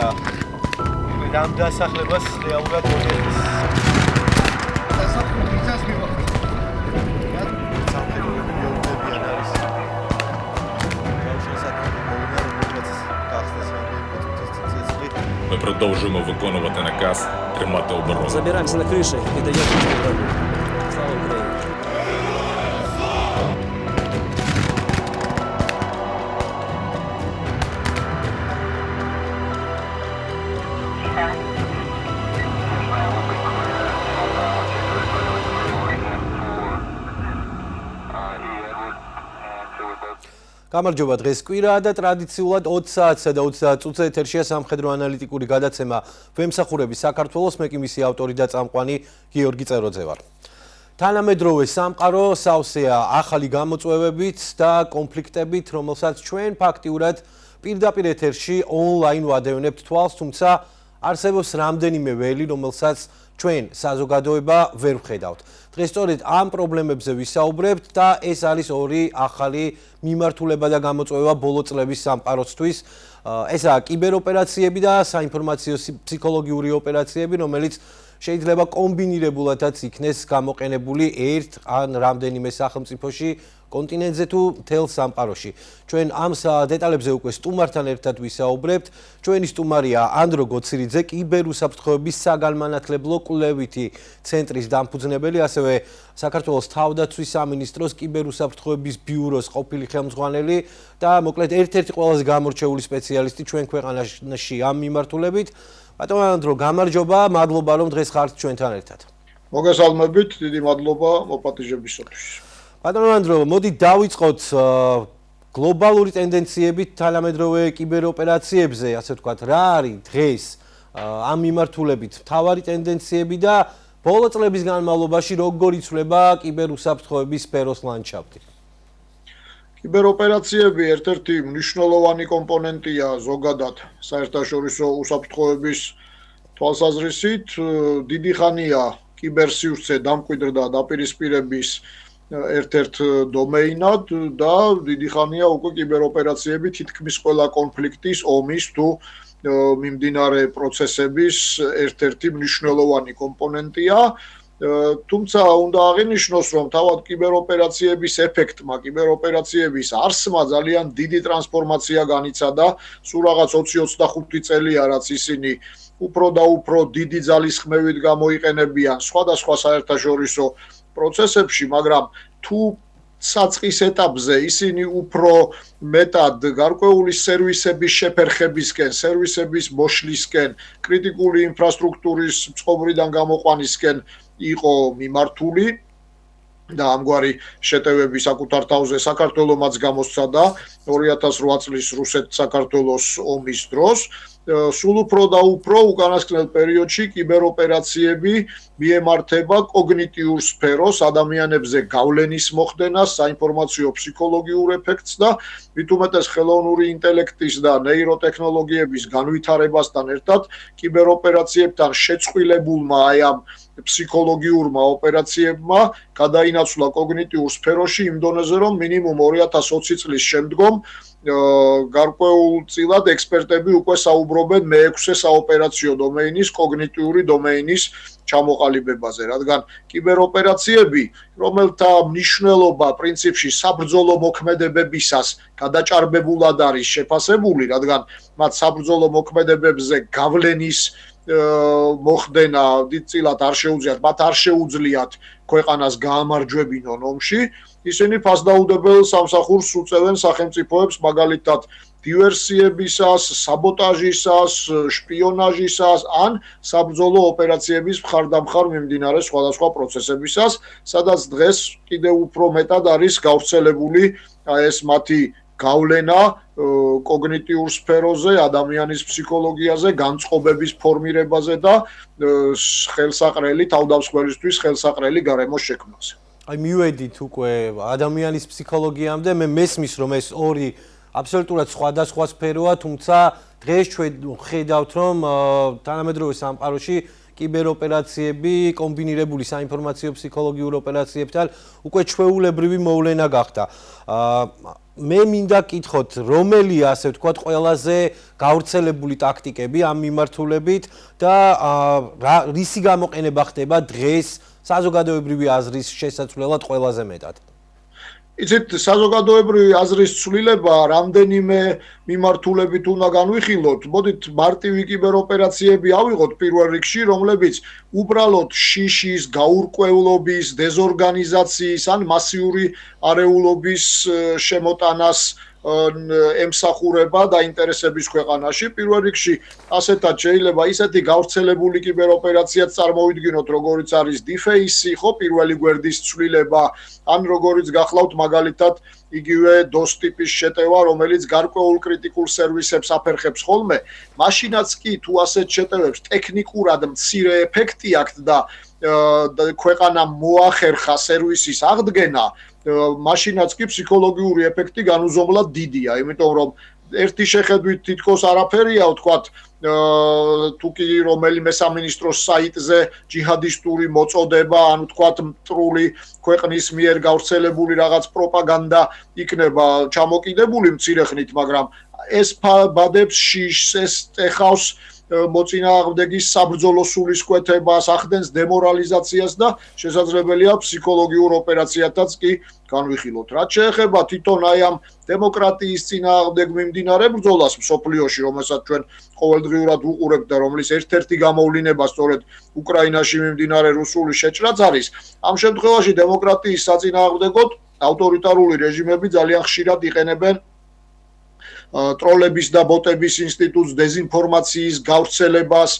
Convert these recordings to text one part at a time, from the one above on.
და ამ დასახლებას რეალურად მოიწყეს. დასახლება მიწას მივახეთ. სამხედროები მეუბნებიან არის. Ми продовжуємо виконувати наказ тримати оборону. Забираемся на крыши и даем оборону. Слава Украине! გამარჯობა, დღეს კვირაა და ტრადიციულად 20 საათსა და 30 წუთზე ეთერშია სამხედრო ანალიტიკური გადაცემა ვემსახურების საქართველოს, მე კი მისი ავტორი და წამყვანი გიორგი წეროძე ვარ. თანამედროვე სამყარო სავსეა ახალი გამოწვევებით და კონფლიქტებით, რომელსაც ჩვენ ფაქტიურად პირდაპირ ეთერში ონლაინ ვადევნებთ თვალს, თუმცა არსებობს რამდენიმე ველი, რომელსაც ჩვენ საზოგადოება ვერ ვხედავთ. დღეს სწორედ ამ პრობლემებზე ვისაუბრებთ და ეს არის ორი ახალი მიმართულება და გამოწვევა ბოლო წლების სამყაროსთვის. ესაა კიბეროპერაციები და საინფორმაციო ფსიქოლოგიური ოპერაციები, რომელიც შეიძლება კომბინირებულადაც იქნეს გამოყენებული ერთ ან რამდენიმე სახელმწიფოში, კონტინენტზე თუ მთელ სამყაროში. ჩვენ ამ დეტალებზე უკვე სტუმართან ერთად ვისაუბრებთ. ჩვენი სტუმარია ანდრო გოცირიძე, კიბერუსაფრთხოების საგანმანათლებლო კვლევითი ცენტრის დამფუძნებელი, ასევე საქართველოს თავდაცვის სამინისტროს კიბერუსაფრთხოების ბიუროს ყოფილი ხელმძღვანელი და მოკლედ ერთ-ერთი ყველაზე გამორჩეული სპეციალისტი ჩვენ ქვეყანაში ამ მიმართულებით. ბატონო ანდრო, გამარჯობა, მადლობა რომ დღეს ხართ ჩვენთან ერთად. მოგესალმებით, დიდი მადლობა მოპატიჟებისათვის. ბატონო ანდრო, მოდი დავიწყოთ გლობალური ტენდენციებით თანამედროვე კიბეროპერაციებზე, ასე ვთქვათ, რა არის დღეს ამ მიმართულებით მთავარი ტენდენციები და ბოლო წლების განმავლობაში როგორ იცვლება კიბერუსაფრთხოების სფეროს ლანდშაფტი? კიბეროპერაციები ერთ-ერთი მნიშვნელოვანი კომპონენტია ზოგადად საერთაშორისო უსაფრთხოების თვალსაზრისით. დიდი ხანია კიბერსივრცე დამკვიდრდა დაპირისპირების ერთ-ერთ დომეინად და დიდი ხანია უკვე კიბეროპერაციები თითქმის ყველა კონფლიქტის, ომის თუ მიმდინარე პროცესების ერთ-ერთი მნიშვნელოვანი კომპონენტია. თუმცა უნდა აღინიშნოს, რომ თავად კიბეროპერაციების ეფექტმა, კიბეროპერაციების არსმა ძალიან დიდი ტრანსფორმაცია განიცადა. სულ რაღაც 20-25 წელია, რაც ისინი უფრო და უფრო დიდი ძალისხმევით გამოიყენებიან სხვადასხვა საერთაშორისო პროცესებში, მაგრამ თუ საწყის ეტაპზე ისინი უფრო მეტად გარკვეული სერვისების შეფერხებისკენ, სერვისების მოშლისკენ, კრიტიკული ინფრასტრუქტურის წყობრიდან გამოყვანისკენ იყო მიმართული და ამგვარი შეტევები საკუთარ თავზე საქართველომაც გამოსცადა 2008 წლის რუსეთ-საქართველოს ომის დროს. სულ უფრო და უფრო უკანასკნელ პერიოდში კიბეროპერაციები მიემართება კოგნიტიურ სფეროს, ადამიანებზე გავლენის მოხდენას, საინფორმაციო ფსიქოლოგიურ ეფექტს და მით უმეტეს ხელოვნური ინტელექტის და ნეიროტექნოლოგიების განვითარებასთან ერთად კიბეროპერაციებთან შეწყვილებულმა აი ამ ფსიქოლოგიურმა ოპერაციებმა გადაინაცვლა კოგნიტიურ სფეროში იმ დონეზე, რომ მინიმუმ 2020 წლის შემდგომ გარკვეულწილად ექსპერტები უკვე საუბრობენ მე-6 საოპერაციო დომეინის, კოგნიტიური დომეინის ჩამოყალიბებაზე, რადგან კიბეროპერაციები, რომელთა მნიშვნელობა პრინციპში საბრძოლო მოქმედებებისას გადაჭარბებულად არის შეფასებული, რადგან მათ საბრძოლო მოქმედებებზე გავლენის მოხდენა დიდწილად არ შეუძლიათ, მათ არ შეუძლიათ ქვეყანას გაამარჯვებინონ ომში, ისინი ფასდაუდებელ სამსახურს უწევენ სახელმწიფოებს, მაგალითად დივერსიებისას, საბოტაჟისას, შპიონაჟისას ან საბრძოლო ოპერაციების მხარდამხარ მიმდინარე სხვადასხვა პროცესებისას, სადაც დღეს კიდევ უფრო მეტად არის გავრცელებული ეს მათი გავლენა კოგნიტიურ სფეროზე, ადამიანის ფსიქოლოგიაზე, განწყობების ფორმირებაზე და ხელსაყრელი თავდამსხმელისთვის ხელსაყრელი გარემოს შექმნაზე. აი მივედით უკვე ადამიანის ფსიქოლოგიამდე, მე მესმის რომ ეს ორი აბსოლუტურად სხვადასხვა სფეროა, თუმცა დღეს ჩვენ ხედავთ რომ თანამედროვე სამყაროში კიბეროპერაციები კომბინირებული საინფორმაციო ფსიქოლოგიურ ოპერაციებთან უკვე ჩვეულებრივი მოვლენა გახდა. მე მინდა კითხოთ, რომელია ასე ვთქვათ ყველაზე გავრცელებული ტაქტიკები ამ მიმართულებით და რისი გამოყენება ხდება დღეს საზოგადოებრივი აზრის შესაცვლელად ყველაზე მეტად? იცით, საზოგადოებრივი აზრის ცვლილება რამდენიმე მიმართულებით უნდა განვიხილოთ. მოდით მარტივი კიბეროპერაციები ავიღოთ პირველ რიგში, რომლებიც უბრალოდ შიშის, გაურკვევლობის, დეზორგანიზაციის ან მასიური არეულობის შემოტანას ემსახურება დაინტერესების ქვეყანაში. პირველ რიგში ასეთად შეიძლება ისეთი გავრცელებული კიბეროპერაციაც წარმოვიდგინოთ, როგორიც არის DeFace, ხო, პირველი გვერდის ცვლილება, ან როგორიც გახლავთ მაგალითად იგივე DOS ტიპის შეტევა, რომელიც გარკვეულ კრიტიკულ სერვისებს აფერხებს ხოლმე, მაშინაც კი თუ ასეთ შეტევებს ტექნიკურად მცირე ეფექტი აქვს და ქვეყანამ მოახერხა სერვისის აღდგენა, მაშინაც კი ფსიქოლოგიური ეფექტი განუზომლად დიდია, იმიტომ რომ ერთი შეხედვით თითქოს არაფერია, ვთქვათ, თუ კი რომელიმე სამინისტროს საიტზე ჯიჰადისტური მოწოდება, ან ვთქვათ, მტრული ქვეყნის მიერ გავრცელებული რაღაც პროპაგანდა იქნება ჩამოკიდებული მცირე ხნით, მაგრამ ეს ბადებს შიშს, ეს ტეხავს მოწინააღმდეგის საბრძოლო სულისკვეთებას, ახდენს დემორალიზაციას და შესაძლებელია ფსიქოლოგიურ ოპერაციათაც კი განვიხილოთ. რაც შეეხება თვითონ აი ამ დემოკრატიის წინააღმდეგ მიმდინარე ბრძოლას მსოფლიოში, რომელსაც ჩვენ ყოველდღიურად ვუყურებთ და რომლის ერთ-ერთი გამოვლინება სწორედ უკრაინაში მიმდინარე რუსული შეჭრაც არის, ამ შემთხვევაში დემოკრატიის საწინააღმდეგოდ ავტორიტარული რეჟიმები ძალიან ხშირად იყენებენ ტროლების და ბოტების ინსტიტუტს, დეზინფორმაციის გავრცელებას,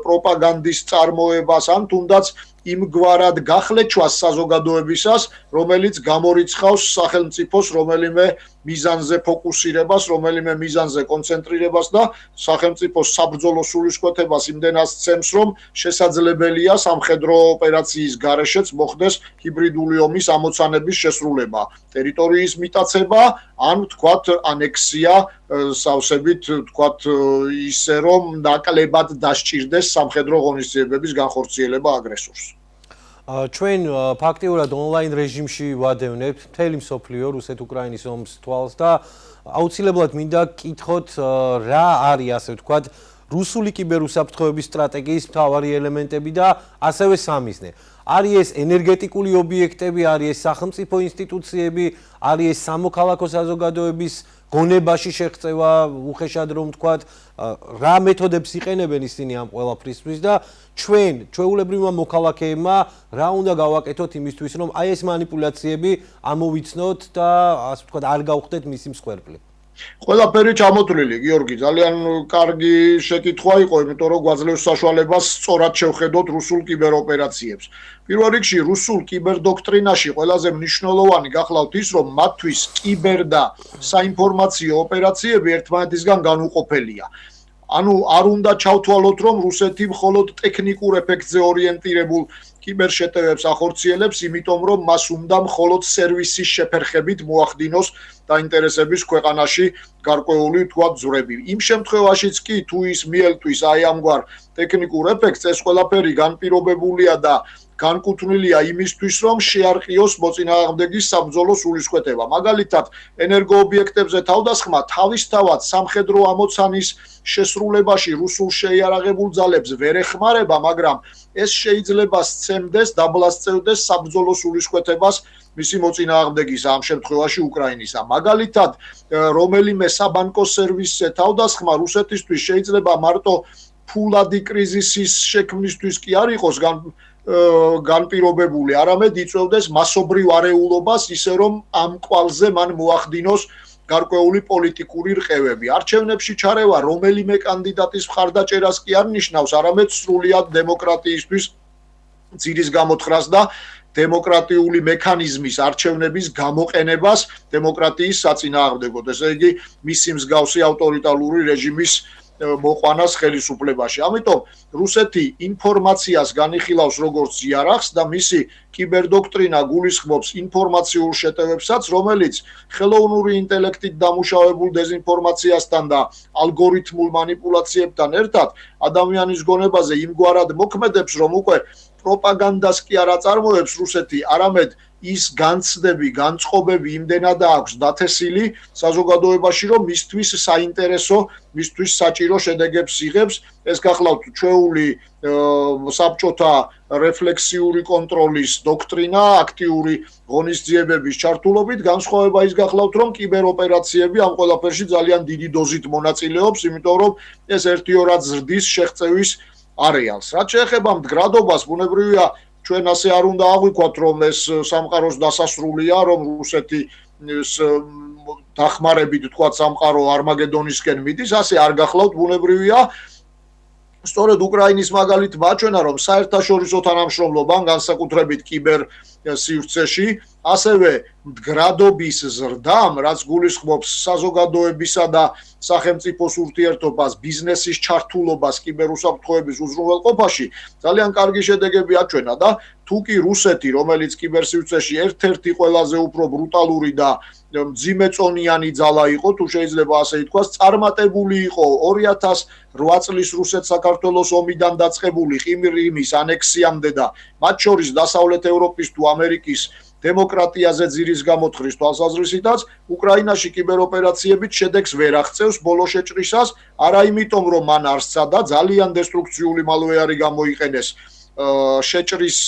პროპაგანდის წარმოებას, ან თუნდაც იმგვარად გახლეჩვას საზოგადოებისას, რომელიც გამორიცხავს სახელმწიფოს რომელიმე მიზანზე ფოკუსირებას, რომელიმე მიზანზე კონცენტრირებას და სახელმწიფოს საბრძოლო სულისკვეთებას იმდენად სცემს, რომ შესაძლებელია სამხედრო ოპერაციის გარეშეც მოხდეს ჰიბრიდული ომის ამოცანების შესრულება, ტერიტორიის მიტაცება, ან ვთქვათ, ანექსია, სავსებით ვთქვათ, ისე რომ ნაკლებად დასჭირდეს სამხედრო ღონისძიებების განხორციელება აგრესორს. ჩვენ ფაქტიურად ონლაინ რეჟიმში ვადევნებთ მთელი მსოფლიო რუსეთ-უკრაინის ომის თვალს და აუცილებლად მინდა კითხოთ რა არის ასე ვთქვათ რუსული კიბერუსაფრთხოების სტრატეგიის მთავარი ელემენტები და ასევე სამიზნე. არის ეს ენერგეტიკული ობიექტები, არის ეს სახელმწიფო ინსტიტუციები, არის ეს სამოქალაქო საზოგადოების გონებაში შეღწევა, უხეშად რომ ვთქვათ, რა მეთოდებს იყენებენ ისინი ამ ყველაფრისთვის და ჩვენ, ჩვეულებრივმა მოქალაქეებმა რა უნდა გავაკეთოთ იმისთვის, რომ აი ეს манипуляციები ამოვიცნოთ და ასე ვთქვათ, არ გავხდეთ მისი მსხვერპლი. ყველაფერი ჩამოთვლილი, გიორგი, ძალიან კარგი შეკითხვა იყო, იმიტომ რომ გვაძლევს საშუალებას სწორად შევხედოთ რუსულ კიბეროპერაციებს. პირველ რიგში, რუსულ კიბერდოქტრინაში ყველაზე მნიშვნელოვანი გახლავთ ის, რომ მათთვის კიბერ და საინფორმაციო ოპერაციები ერთმანეთისგან განუყოფელია. ანუ არ უნდა ჩავთვალოთ, რომ რუსეთი მხოლოდ ტექნიკურ ეფექტზე ორიენტირებულ კიბერშეტევებს ახორციელებს, იმიტომ რომ მას უნდა მხოლოდ სერვისის შეფერხებით მოახდინოს დაინტერესების ქვეყანაში გარკვეული თქვა ძვრები. იმ შემთხვევაშიც კი თუ ის მიელთვის აი ამგვარ ტექნიკურ ეფექტს, ეს ყველაფერი განპირობებულია და განკუთვნილია იმისთვის, რომ შეარყიოს მოწინააღმდეგის საბრძოლო სულისკვეთება. მაგალითად, ენერგოობიექტებზე თავდასხმა თავისთავად სამხედრო ამოცანის შესრულებაში რუსულ შეიარაღებულ ძალებს ვერ ეხმარება, მაგრამ ეს შეიძლება სცემდეს, დაბლასწევდეს საბრძოლო სულისკვეთებას მისი მოწინააღმდეგისა, ამ შემთხვევაში უკრაინისა. მაგალითად, რომელიმე საბანკო სერვისზე თავდასხმა რუსეთისთვის შეიძლება მარტო ფულადი კრიზისის შექმნისთვის კი არ იყოს განპირობებული, არამედ იწვევდეს მასობრივ არეულობას, ისე რომ ამ კვალზე მან მოახდინოს გარკვეული პოლიტიკური რყევები. არჩევნებში ჩარევა რომელიმე კანდიდატის მხარდაჭერას კი არ ნიშნავს, არამედ სრულიად დემოკრატიისთვის ძირის გამოთხრას და დემოკრატიული მექანიზმის არჩევნების გამოყენებას დემოკრატიის საწინააღმდეგოდ. ესე იგი, მისი მსგავსი ავტორიტარული რეჟიმის მოყვანას ხელისუფლებაში. ამიტომ რუსეთი ინფორმაციას განიხილავს როგორც იარაღს და მისი კიბერდოქტრინა გულისხმობს ინფორმაციულ შეტევებსაც, რომელიც ხელოვნური ინტელექტით დამუშავებულ დეზინფორმაციასთან და ალგორითმულ манипуляციებთან ერთად ადამიანის გონებაზე იმგვარად მოქმედებს, რომ უკვე პროპაგანდას კი არ აწარმოებს რუსეთი, არამედ ის განცდები, განწყობები იმდენადა აქვს დათესილი საზოგადოებაში, რომ მისთვის საინტერესო, მისთვის საჭირო შედეგებს იღებს. ეს გახლავთ ჩვეული საბჭოთა რეფლექსიური კონტროლის დოქტრინა, აქტიური ღონისძიებების ჩართულობით, განსხვავება ის გახლავთ, რომ კიბეროპერაციები ამ ყველაფერში ძალიან დიდი დოზით მონაწილეობს, იმიტომ რომ ეს ერთიორად ზრდის შეღწევის არეალს. რაც შეეხება მდგრადობას, ბუნებრივია ჩვენ ასე არ უნდა აღვიქვათ, რომ ეს სამყაროს დასასრულია, რომ რუსეთი დახმარებით თქვა სამყარო არმაგედონისკენ მიდის, ასე არ გახლავთ, ბუნებრივია. სწორედ უკრაინის მაგალითი მაჩვენა, რომ საერთაშორისო თანამშრომლობამ, განსაკუთრებით კიბერ სივრცეში, ასევე მდგრადობის ზრდამ, რაც გულისხმობს საზოგადოებისა და სახელმწიფოს ურთიერთობას, ბიზნესის ჩართულობას კიბერუსაფრთხოების უზრუნველყოფაში, ძალიან კარგი შედეგები აჩვენა და თუ კი რუსეთი, რომელიც კიბერსივრცეში ერთ-ერთი ყველაზე უფრო ბრუტალური და მძიმეწონიანი ძალა იყო, თუ შეიძლება ასე ითქვას, წარმატებული იყო 2008 წლის რუსეთ-საქართველოს ომიდან დაწყებული ყირიმის ანექსიამდე და მათ შორის დასავლეთ ევროპის თუ ამერიკის დემოკრატიაზე ძირის გამოთხრის თვალსაზრისითაც, უკრაინაში კიბეროპერაციებით შედეგს ვერ აღწევს ბოლო შეჭრისას, არა იმიტომ, რომ მან არ სცადა, ძალიან დესტრუქციული მალვეარი გამოიყენეს შეჭრის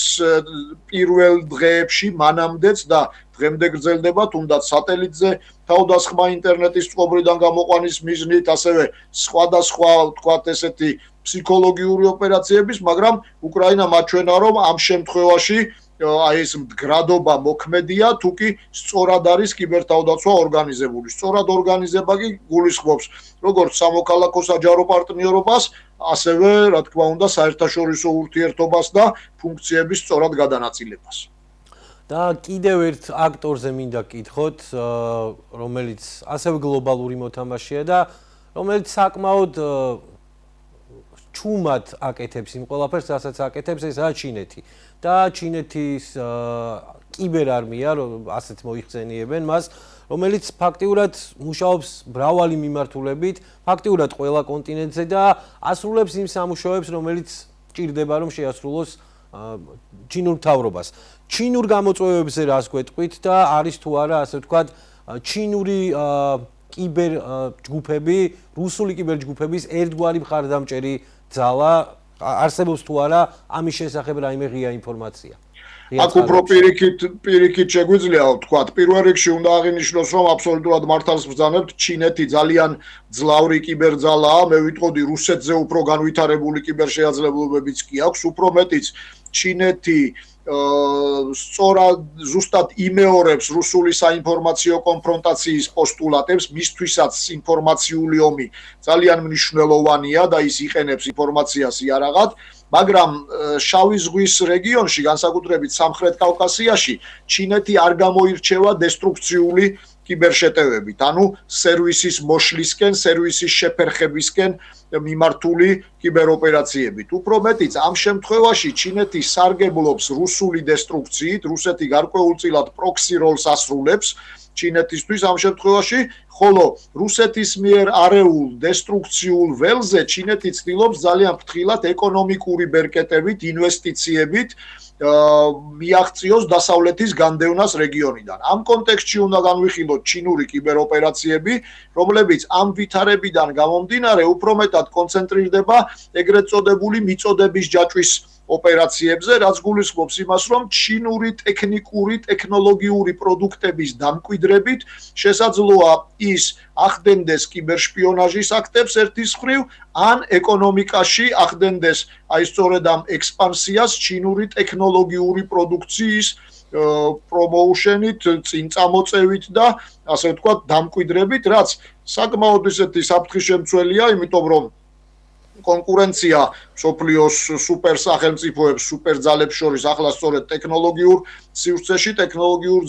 პირველ დღეებში მანამდეც და დღემდე გრძელდება, თუნდაც სატელიტზე თავდასხმა ინტერნეტის წყობრიდან გამოყვანის მიზნით, ასევე სხვადასხვა, ვთქვათ, ესეთი ფსიქოლოგიური ოპერაციების, მაგრამ უკრაინა მაჩვენა, რომ ამ შემთხვევაში აი ეს მდგრადობა მოქმედია, თუ კი სწორად არის კიბერთავდაცვა ორგანიზებული. სწორად ორგანიზება კი გულისხმობს როგორც სამოქალაქო საჯარო პარტნიორობას, ასევე, რა თქმა უნდა, საერთაშორისო ურთიერთობას და ფუნქციების სწორად გადანაწილებას. და კიდევ ერთ აქტორზე მინდა გკითხოთ, რომელიც ასევე გლობალური მოთამაშეა და რომელიც საკმაოდ ჩუმად აკეთებს იმ ყველაფერს, რასაც აკეთებს, ესაა ჩინეთი. და ჩინეთის კიბერარმია, ასეთ მოიხსენიებენ მას, რომელიც ფაქტიურად მუშაობს მრავალი მიმართულებით, ფაქტიურად ყველა კონტინენტზე და ასრულებს იმ სამუშაოებს, რომელიც ჭირდება, რომ შეასრულოს ჩინურ მთავრობას. ჩინურ გამოწვევებზე რას გვეტყვით და არის თუ არა, ასე ვთქვათ, ჩინური კიბერ ჯგუფები, რუსული კიბერ ჯგუფების ერთგვარი მხარდამჭერი ძალა არსებობს თუ არა ამის შესახებ რაიმე ღია ინფორმაცია. აქ უფრო პირიქით შეგვიძლია ვთქვათ, პირველ რიგში უნდა აღინიშნოს, რომ აბსოლუტურად მართალს ბრძანებთ, ჩინეთი ძალიან ძლავრი კიბერძალაა, მე ვიტყოდი რუსეთზე უფრო განვითარებული კიბერშეაძლებლობებიც კი აქვს, უფრო მეტიც ჩინეთი სწორად ზუსტად იმეორებს რუსული საინფორმაციო კონფრონტაციის პოსტულატებს, მისთვისაც ინფორმაციული ომი ძალიან მნიშვნელოვანია და ის იყენებს ინფორმაციას იარაღად, მაგრამ შავი ზღვის რეგიონში, განსაკუთრებით სამხრეთ კავკასიაში, ჩინეთი არ გამოირჩევა დესტრუქციული კიბერშეტევებით, ანუ სერვისის მოშლისკენ, სერვისის შეფერხებისკენ მიმართული კიბეროპერაციებით. უფრო მეტიც, ამ შემთხვევაში ჩინეთი სარგებლობს რუსული დესტრუქციით, რუსეთი გარკვეულწილად პროქსი როლს ასრულებს ჩინეთისთვის ამ შემთხვევაში, ხოლო რუსეთის მიერ არეულ დესტრუქციულ ველზე ჩინეთი ცდილობს ძალიან ფრთხილად ეკონომიკური ბერკეტებით, ინვესტიციებით მიაღწიოს დასავლეთის განდევნას რეგიონიდან. ამ კონტექსტში უნდა განვიხილოთ ჩინური კიბეროპერაციები, რომლებიც ამ ვითარებიდან გამომდინარე უფრო მეტად კონცენტრირდება ეგრეთ წოდებული მიწოდების ჯაჭვის ოპერაციებზე, რაც გულისხმობს იმას, რომ ჩინური ტექნიკური, ტექნოლოგიური პროდუქტების დამკვიდრებით შესაძლოა ის ახდენდეს კიბერშპიონაჟის აქტებს ერთის მხრივ, ან ეკონომიკაში ახდენდეს აი სწორედ ამ ექსპანსიას ჩინური ტექნოლოგიური პროდუქციის პრომოუშენით, წინ წამოწევით და ასე ვთქვათ, დამკვიდრებით, რაც საკმაოდ ისეთი საფრთხის შემცველია, იმიტომ რომ კონკურენცია სოფლიოს სუპერ სახელმწიფოებს, სუპერ ძალებს შორის ახლა სწორედ ტექნოლოგიურ სივრცეში, ტექნოლოგიურ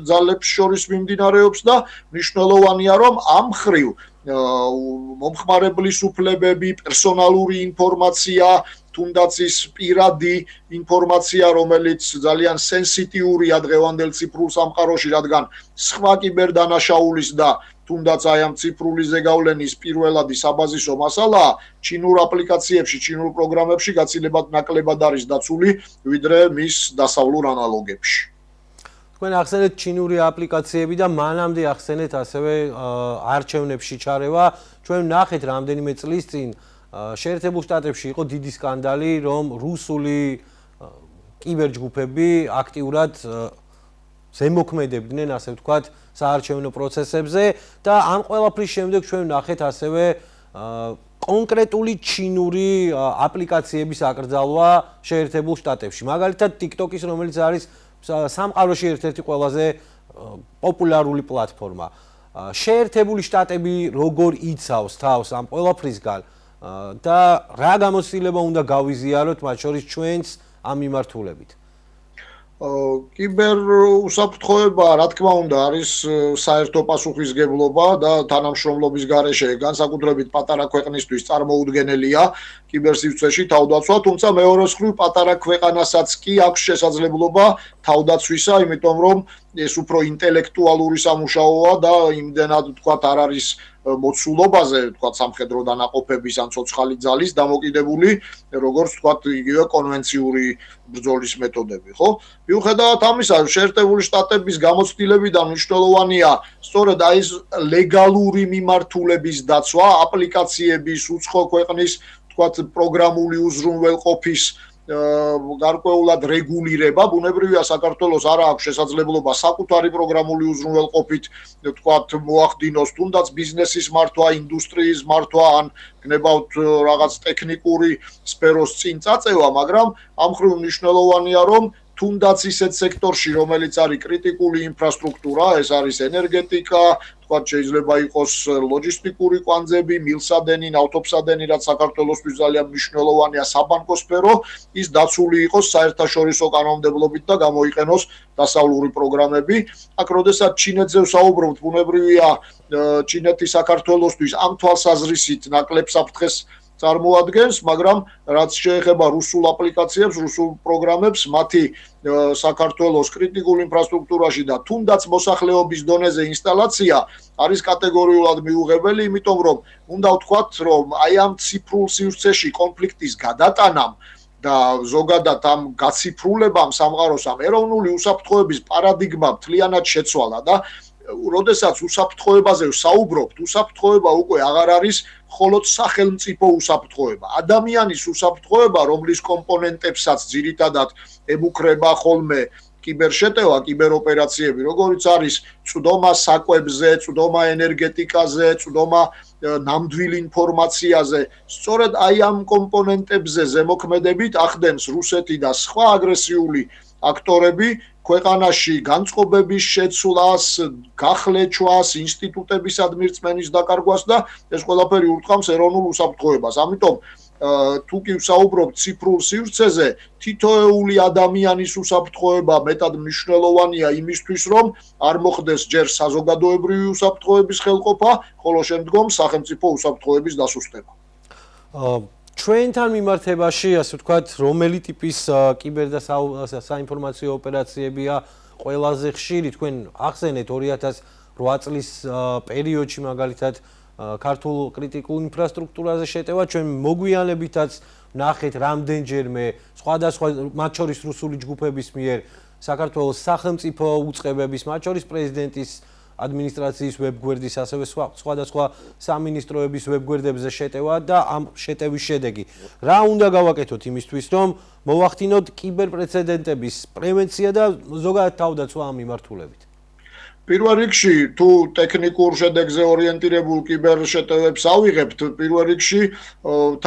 ძალებს შორის მიმდინარეობს და მნიშვნელოვანია, რომ ამ ხრივ მომხმარებლის უფლებები, პერსონალური ინფორმაცია, თუნდაც ის პირადი ინფორმაცია, რომელიც ძალიან სენსიტიურია დღევანდელ ციფრულ სამყაროში, რადგან სხვა კიბერდანაშაულის და თუნდაც აი ამ ციფრული ზეგავლენის პირველადი საბაზისო მასალაა, ჩინურ აპლიკაციებში, ჩინურ პროგრამებში გაცილებით ნაკლებად არის დაცული, ვიდრე მის დასავლურ ანალოგებში. თქვენ ახსენეთ ჩინური აპლიკაციები და მანამდე ახსენეთ ასევე არჩევნებში ჩარევა. ჩვენ ვნახეთ რამდენიმე წლის წინ შეერთებულ შტატებში იყო დიდი სკანდალი, რომ რუსული კიბერჯგუფები აქტიურად ზემოქმედებდნენ, ასე ვთქვათ, საარჩევნო პროცესებზე და ამ ყველაფრის შემდეგ ჩვენ ვნახეთ ასევე კონკრეტული ჩინური აპლიკაციების აკრძალვა შეერთებულ შტატებში. მაგალითად, TikTok-ის, რომელიც არის სამყაროში ერთ-ერთი ყველაზე პოპულარული პლატფორმა. შეერთებული შტატები როგორ იცავს თავს ამ ყველაფრისგან და რა გამოცდილება უნდა გავიზიაროთ მათ შორის ჩვენს ამ მიმართულებით? კიბერუსაფრთხოება, რა თქმა უნდა, არის საერთო პასუხისგებლობა და თანამშრომლობის გარეშე განსაკუთრებით პატარა ქვეყნისთვის წარმოუდგენელია კიბერსივრცეში თავდაცვა, თუმცა მეორე მხრივ პატარა ქვეყანასაც კი აქვს შესაძლებლობა თავდაცვისა, იმიტომ რომ ეს უფრო ინტელექტუალური სამუშაოა და იმდენად ვთქვათ არ არის მოცულობაზე, ვთქვათ, სამხედრო დანაყოფების ან ცოცხალი ძალის დამოკიდებული, როგორც ვთქვათ, იგივე კონვენციური ბრძოლის მეთოდები, ხო? მიუხედავად ამისა, შეერთებული შტატების გამოცდილებიდან მნიშვნელოვანია სწორედ აი ეს ლეგალური მიმართულების დაცვა, აპლიკაციების, უცხო ქვეყნის, ვთქვათ, პროგრამული უზრუნველყოფის გარკვეულად რეგულირება, ბუნებრივია საქართველოს არ აქვს შესაძლებლობა საკუთარი პროგრამული უზრუნველყოფით, ვთქვათ, მოახდინოს თუნდაც ბიზნესის მართვა, ინდუსტრიის მართვა ან გნებავთ რაღაც ტექნიკური სფეროს წინ წაწევა, მაგრამ ამ მხრივ მნიშვნელოვანია, რომ თუნდაც ისეთ სექტორში, რომელიც არის კრიტიკული ინფრასტრუქტურა, ეს არის ენერგეტიკა, თქვათ შეიძლება იყოს ლოჯისტიკური კვანძები, მილსადენი, ნავთობსადენი, რაც საქართველოსთვის ძალიან მნიშვნელოვანია საბანკო სფერო, ის დაცული იყოს საერთაშორისო კანონმდებლობით და გამოიყენოს დასავლური პროგრამები. აქ როდესაც ჩინეთზე ვსაუბრობთ, ბუნებრივია ჩინეთი საქართველოსთვის ამ თვალსაზრისით ნაკლებ საფრთხეს წარმოადგენს, მაგრამ რაც შეეხება რუსულ აპლიკაციებს, რუსულ პროგრამებს, მათი საქართველოს კრიტიკულ ინფრასტრუქტურაში და თუნდაც მოსახლეობის დონეზე ინსტალაცია არის კატეგორიულად მიუღებელი, იმიტომ რომ უნდა ვთქვათ, რომ აი ამ ციფრულ სივრცეში კონფლიქტის გადატანამ და ზოგადად ამ გაციფრულებამ სამყაროს ამ ეროვნული უსაფრთხოების პარადიგმა მთლიანად შეცვალა და როდესაც უსაფრთხოებაზე ვსაუბრობთ, უსაფრთხოება უკვე აღარ არის მხოლოდ სახელმწიფო უსაფრთხოება. ადამიანის უსაფრთხოება, რომლის კომპონენტებსაც ძირითადად ემუქრება ხოლმე კიბერშეტევა, კიბეროპერაციები, როგორც არის წვდომა საკვებზე, წვდომა ენერგეტიკაზე, წვდომა ნამდვილ ინფორმაციაზე, სწორედ აი ამ კომპონენტებზე ზემოქმედებით ახდენს რუსეთი და სხვა აგრესიული აქტორები ქვეყანაში განწყობების შეცვლას, გახლეჩვას, ინსტიტუტებისადმი რწმენის დაკარგვას და ეს ყველაფერი ურტყამს ეროვნულ უსაფრთხოებას. ამიტომ თუ კი ვსაუბრობთ ციფრულ სივრცეზე, თითოეული ადამიანის უსაფრთხოება მეტად მნიშვნელოვანია იმისთვის, რომ არ მოხდეს ჯერ საზოგადოებრივი უსაფრთხოების ხელყოფა, ხოლო შემდგომ სახელმწიფო უსაფრთხოების დასუსტება. ჩვენთან მიმართებაში, ასე ვთქვათ, რომელი ტიპის კიბერ და საინფორმაციო ოპერაციებია ყველაზე ხშირი? თქვენ ახსენეთ 2008 წლის პერიოდში მაგალითად ქართულ კრიტიკულ ინფრასტრუქტურაზე შეტევა, ჩვენ მოგვიანებითაც ვნახეთ რამდენჯერმე სხვადასხვა მათ შორის რუსული ჯგუფების მიერ საქართველოს სახელმწიფო უწყებების, მათ შორის პრეზიდენტის ადმინისტრაციის ვებგვერდის, ასევე სხვადასხვა სამინისტროების ვებგვერდებზე შეტევა და ამ შეტევის შედეგი. რა უნდა გავაკეთოთ იმისთვის, რომ მოვახდინოთ კიბერპრეცედენტების პრევენცია და ზოგადად თავდაცვა ამ მიმართულებით? პირველ რიგში, თუ ტექნიკურ შედეგზე ორიენტირებულ კიბერშეტევებს ავიღებთ, პირველ რიგში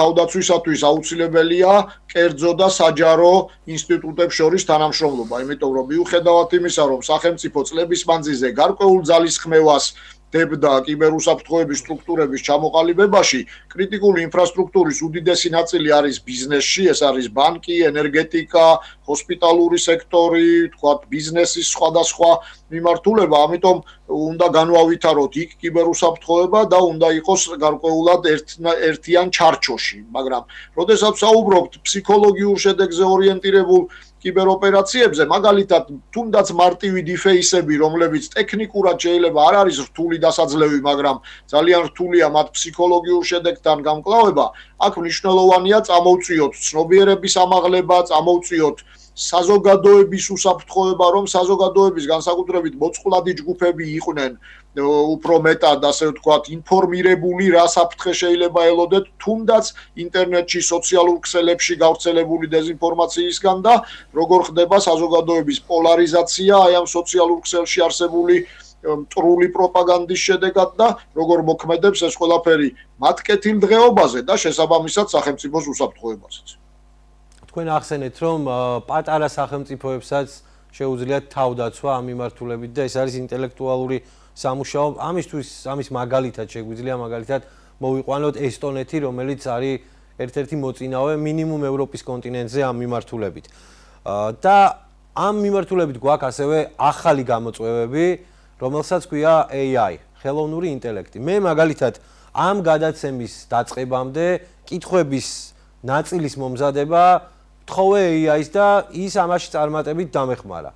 თავდაცვისათვის აუცილებელია კერძო და საჯარო ინსტიტუტებს შორის თანამშრომლობა, იმიტომ რომ მიუხედავად იმისა, რომ სახელმწიფო წლების მანძილზე გარკვეულ ძალისხმევას დებდა კიბერუსაფრთხოების სტრუქტურების ჩამოყალიბებაში, კრიტიკული ინფრასტრუქტურის უდიდესი ნაწილი არის ბიზნესში, ეს არის ბანკი, ენერგეტიკა, ჰოსპიტალური სექტორი, თქვათ, ბიზნესის სხვადასხვა მიმართულება, ამიტომ უნდა განვავითაროთ იქ კიბერუსაფრთხოება და უნდა იყოს გარკვეულად ერთიან ჩარჩოში, მაგრამ როდესაც საუბრობთ ფსიქოლოგიურ შედეგზე ორიენტირებულ კიბეროპერაციებზე, მაგალითად, თუნდაც მარტივი დიფეისები, რომლებიც ტექნიკურად შეიძლება არ არის რთული დასაძლევი, მაგრამ ძალიან რთულია მათ ფსიქოლოგიურ შედეგთან გამკლავება, აქ მნიშვნელოვანია წამოვწიოთ ცნობიერების ამაღლება, წამოვწიოთ საზოგადოების უსაფრთხოება, რომ საზოგადოების განსაკუთრებით მოწყვლადი ჯგუფები იყვნენ უფრო მეტად, ასე ვთქვათ, ინფორმირებული, რა საფრთხე შეიძლება ელოდეთ, თუნდაც ინტერნეტში, სოციალურ ქსელებში გავრცელებული დეზინფორმაციისგან და როგორ ხდება საზოგადოების პოლარიზაცია აი ამ სოციალურ ქსელში არსებული მტრული პროპაგანდის შედეგად და როგორ მოქმედებს ეს ყველაფერი მათ კეთილდღეობაზე და შესაბამისად სახელმწიფოს უსაფრთხოებაზეც. თქვენ ახსენეთ, რომ პატარა სახელმწიფოებსაც შეუძლიათ თავდაცვა ამ მიმართულებით და ეს არის ინტელექტუალური სამუშაო. ამის მაგალითად შეგვიძლია მაგალითად მოვიყვანოთ ესტონეთი, რომელიც არის ერთ-ერთი მოწინავე მინიმუმ ევროპის კონტინენტზე ამ მიმართულებით. და ამ მიმართულებით გვაქვს ასევე ახალი გამოწვევები, რომელსაც ქვია AI, ხელოვნური ინტელექტი. მე მაგალითად ამ გადაცემის დაწყებამდე კითხვების ნაწილის მომზადება თხოვე AI-ს და ის ამაში წარმატებით დამეხმარა.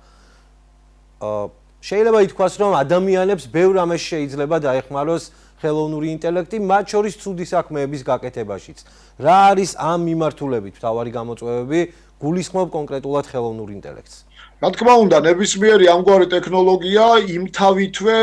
შეიძლება ითქვას, რომ ადამიანებს ბევრ ამაში შეიძლება დაეხმაროს ხელოვნური ინტელექტი, მათ შორის ცუდი საქმეების გაკეთებაშიც. რა არის ამ მიმართულებით მთავარი გამოწვევები? გულისხმობ კონკრეტულად ხელოვნურ ინტელექტს. რა თქმა უნდა, ნებისმიერი ამგვარი ტექნოლოგია იმთავითვე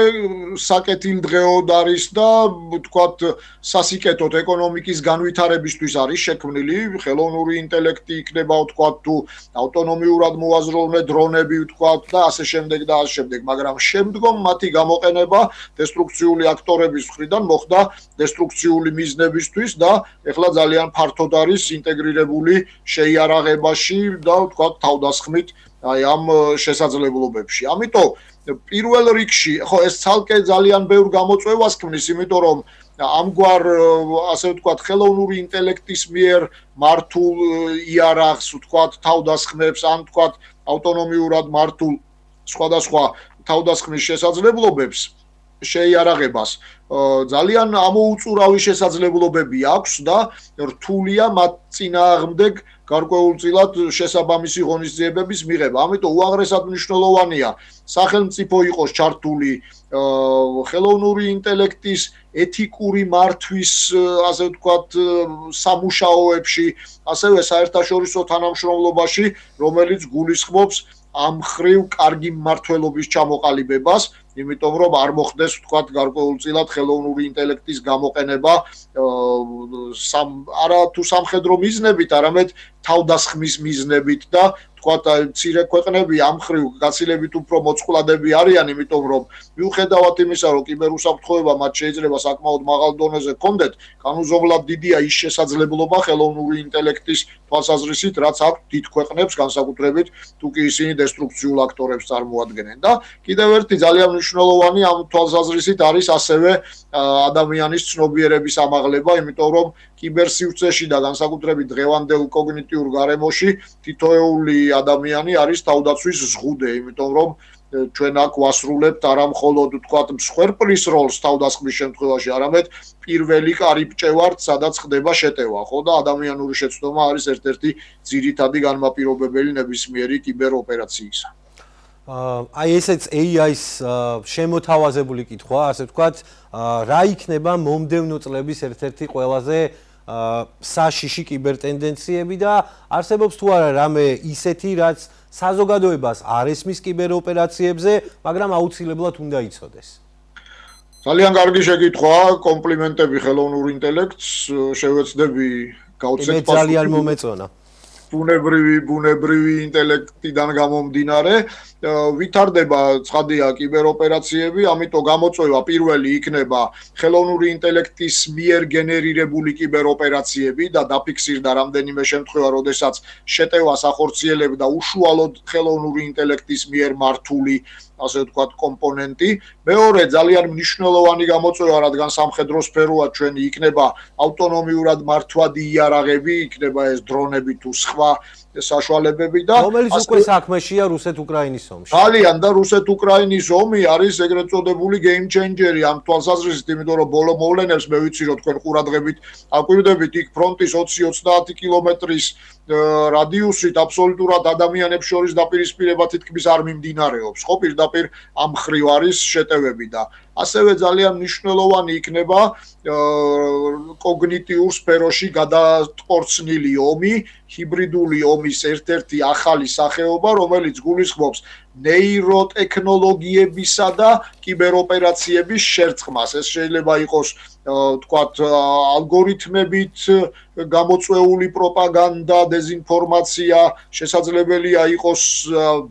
საკეთილდღეოდ არის და ვთქვათ, სასიკეთოდ ეკონომიკის განვითარებისთვის არის შექმნილი. ხელოვნური ინტელექტი იქნება, ვთქვათ, თუ ავტონომიურად მოაზროვნე დრონები, ვთქვათ, და ასე შემდეგ და ასე შემდეგ, მაგრამ შემდგომ მათი გამოყენება დესტრუქციული აქტორების მხრიდან მოხდა დესტრუქციული მიზნებისთვის და ეხლა ძალიან ფართოდ არის ინტეგრირებული შეიარაღებაში და ვთქვათ, თავდასხმით აი ამ შესაძლებლობებში. ამიტომ პირველ რიგში, ხო, ეს ცალკე ძალიან ბევრ გამოწვევას ქმნის, იმიტომ რომ ამგვარ, ასე ვთქვათ, ხელოვნური ინტელექტის მიერ მართულ იარაღს, ვთქვათ, თავდასხმებს, ან ვთქვათ, ავტონომიურად მართულ სხვადასხვა თავდასხმის შესაძლებლობებს შეიარაღებას ძალიან ამოუწურავი შესაძლებლობები აქვს და რთულია მათ წინააღმდეგ გარკვეულწილად შესაბამისი ღონისძიებების მიღება. ამიტომ უაღრესად მნიშვნელოვანია სახელმწიფო იყოს ჩართული ხელოვნური ინტელექტის ეთიკური მართვის, ასე ვთქვათ, სამუშაოებში, ასევე საერთაშორისო თანამშრომლობაში, რომელიც გულისხმობს ამ მხრივ კარგი მმართველობის ჩამოყალიბებას, იმიტომ რომ არ მოხდეს, ვთქვათ, გარკვეულწილად ხელოვნური ინტელექტის გამოყენება არა თუ სამხედრო მიზნებით, არამედ თავდასხმის მიზნებით და ვთქვათ, მცირე ქვეყნები ამ მხრივ გაცილებით უფრო მოწყვლადები არიან, იმიტომ რომ მიუხედავად იმისა, რომ კიბერუსაფრთხოება მათ შეიძლება საკმაოდ მაღალ დონეზე ჰქონდეთ, განუზომლად დიდია ის შესაძლებლობა ხელოვნური ინტელექტის თვალსაზრისით, რაც აქვს დიდ ქვეყნებს, განსაკუთრებით თუ კი ისინი დესტრუქციულ აქტორებს წარმოადგენენ. და კიდევ ერთი ძალიან მნიშვნელოვანი ამ თვალსაზრისით არის ასევე ადამიანის ცნობიერების ამაღლება, იმიტომ რომ კიბერსივრცეში და განსაკუთრებით დღევანდელ კოგნიტიურ გარემოში თითოეული ადამიანი არის თავდაცვის ზღუდე, იმიტომ რომ ჩვენ აქ ვასრულებთ არა მხოლოდ ვთქვათ მსხვერპლის როლს თავდასხმის შემთხვევაში, არამედ პირველი კარიბჭე ვართ, სადაც ხდება შეტევა, ხო და ადამიანური შეცდომა არის ერთ-ერთი ძირითადი განმაპირობებელი ნებისმიერი კიბეროპერაციისა. აი ესეც AI-ს შემოთავაზებული კითხვა, ასე ვთქვათ, რა იქნება მომდევნო წლების ერთ-ერთი ყველაზე საშიში კიბერთენდენციები და არსებობს თუ არა რამე ისეთი, რაც საზოგადოებას არ ესმის კიბეროპერაციებზე, მაგრამ აუცილებლად უნდა იცოდეს. ძალიან კარგი შეკითხვაა, კომპლიმენტები ხელოვნურ ინტელექტს, შევეცდები გავცეთ პასუხი. ძალიან მომეწონა. ბუნებრივი ინტელექტიდან გამომდინარე, ვითარდება ცხადია კიბეროპერაციები, ამიტომ გამოწვევა პირველი იქნება ხელოვნური ინტელექტის მიერ გენერირებული კიბეროპერაციები და დაფიქსირდა რამდენიმე შემთხვევა, როდესაც შეტევას ახორციელებდა უშუალოდ ხელოვნური ინტელექტის მიერ მართული ასე ვთქვათ, კომპონენტი. მეორე ძალიან მნიშვნელოვანი გამოწვევა, რადგან სამხედრო სფეროა ჩვენი იქნება ავტონომიურად მართვადი იარაღები, იქნება ეს დრონები თუ სხვა საშუალებები და რომელიც უკვე საქმეშია რუსეთ-უკრაინის ომში. ძალიან და რუსეთ-უკრაინის ომი არის ეგრეთ წოდებული game changer-ი ამ თვალსაზრისით, იმიტომ რომ ბოლო მოვლენებს მე ვიცი რომ თქვენ ყურადღებით აკვირდებით იქ ფრონტის 20-30 კილომეტრის რადიუსით აბსოლუტურად ადამიანებს შორის დაპირისპირება თითქმის არ მიმდინარეობს. ხო, პირდაპირ ამ მხრივ არის შეტევები და ასევე ძალიან მნიშვნელოვანი იქნება კოგნიტიურ სფეროში გადატყორცნილი ომი, ჰიბრიდული ომის ერთ-ერთი ახალი სახეობა, რომელიც გულისხმობს ნეიროტექნოლოგიებისა და კიბეროპერაციების შერწყმას. ეს შეიძლება იყოს თქვათ ალგორითმებით გამოწვეული პროპაგანდა, დეზინფორმაცია, შესაძლებელია იყოს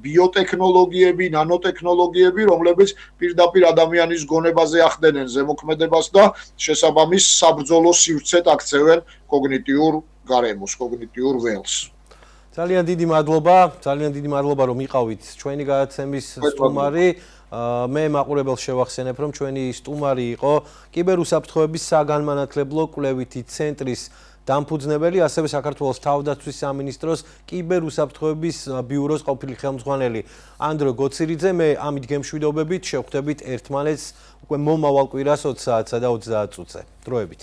ბიოტექნოლოგიები, ნანოტექნოლოგიები, რომლებიც პირდაპირ ადამიანის გონებაზე ახდენენ ზემოქმედებას და შესაბამის საბრძოლო სივრცეთ აქცევენ კოგნიტიურ გარემოს, კოგნიტიურ ველს. ძალიან დიდი მადლობა, რომ იყავით ჩვენი გადაცემის სტუმარი. მე მაყურებელს შევახსენებ, რომ ჩვენი სტუმარი იყო კიბერუსაფრთხოების საგანმანათლებლო კვლევითი ცენტრის დამფუძნებელი, ასევე საქართველოს თავდაცვის სამინისტროს კიბერუსაფრთხოების ბიუროს ყოფილი ხელმძღვანელი ანდრო გოცირიძე. მე ამით გემშვიდობებით, შევხვდებით ერთმანეთს უკვე მომავალ კვირას 20-სა და 30 წუთზე. დროებით.